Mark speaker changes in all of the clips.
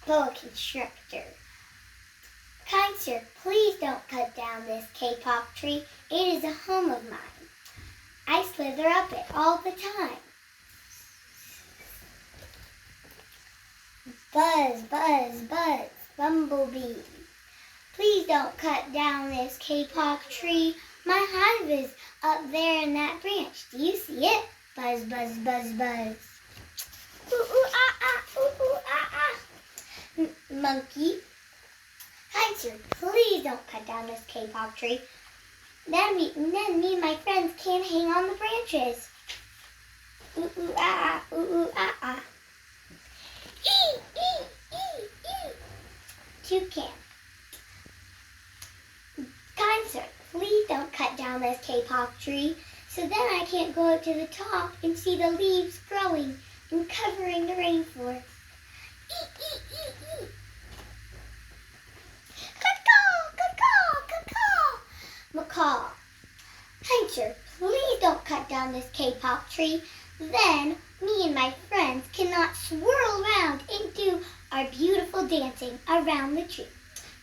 Speaker 1: boa constrictor. Kind sir, please don't cut down this kapok tree. It is a home of mine. I slither up it all the time. Buzz, buzz, buzz, bumblebee. Please don't cut down this kapok tree. My hive is up there in that branch. Do you see it? Buzz, buzz, buzz, buzz. Ooh, ooh, ah, ah, ooh, ooh, ah, ah. Monkey. Kind sir, please don't cut down this kapok tree. Then me and my friends can hang on the branches. Ooh, ooh, ah, ah, ooh, ooh, ah, ah. Ee, ee, ee, ee. Toucan. Kind sir, please don't cut down this kapok tree, so then I can't go up to the top and see the leaves growing and covering the rainforest. Ee, ee, ee, ee. Macaw. Kind sir, please don't cut down this kapok tree. Then me and my friends cannot swirl around and do our beautiful dancing around the tree.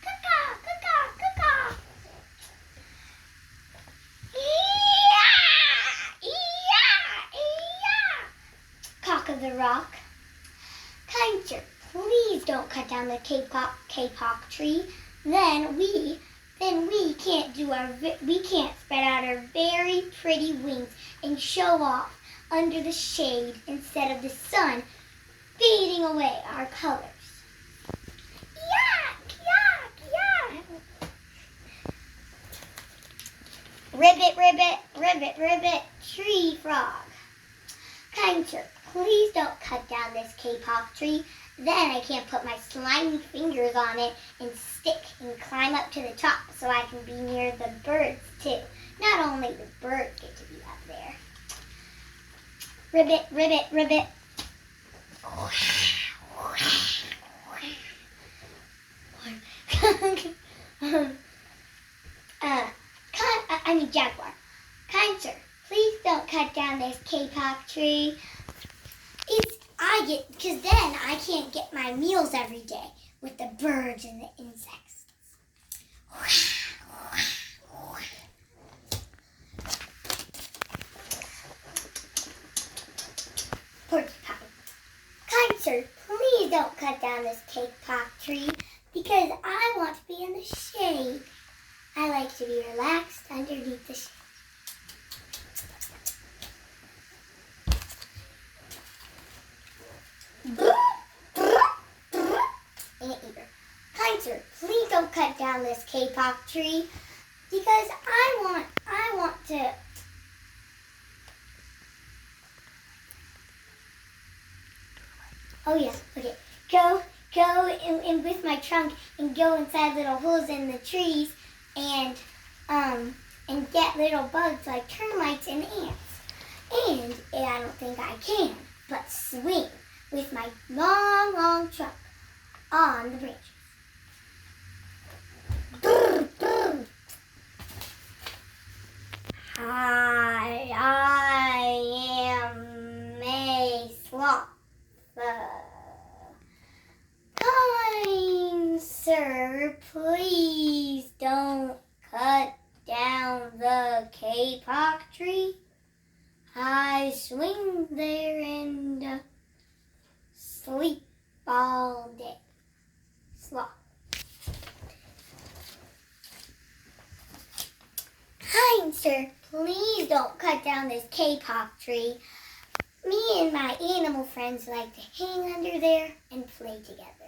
Speaker 1: Caw-caw, caw-caw, caw-caw. Cock of the rock. Kind sir, please don't cut down the kapok tree. Then we can't spread out our very pretty wings and show off under the shade instead of the sun fading away our colors. Yak, yak, yak. Ribbit, ribbit, ribbit, ribbit, tree frog. Kind sir, please don't cut down this kapok tree. Then I can't put my slimy fingers on it and stick and climb up to the top so I can be near the birds too. Not only the birds get to be up there. Ribbit, ribbit, ribbit. Jaguar. Kind sir, please don't cut down this kapok tree. Because then I can't get my meals every day with the birds and the insects. Porcupine. Kind sir, please don't cut down this kapok tree because I want to be in the shade. I like to be relaxed underneath the shade. Anteater. Kind sir, please don't cut down this kapok tree because I want to. Oh yeah, okay. Go in with my trunk and go inside little holes in the trees and get little bugs like termites and ants. And I don't think I can, but swing with my long, long trunk on the branches. Brr, brr. Hi, I am a sloth. Kind sir, please don't cut down the kapok tree. I swing there and sleep all day. Sloth. Kind sir, please don't cut down this kapok tree. Me and my animal friends like to hang under there and play together.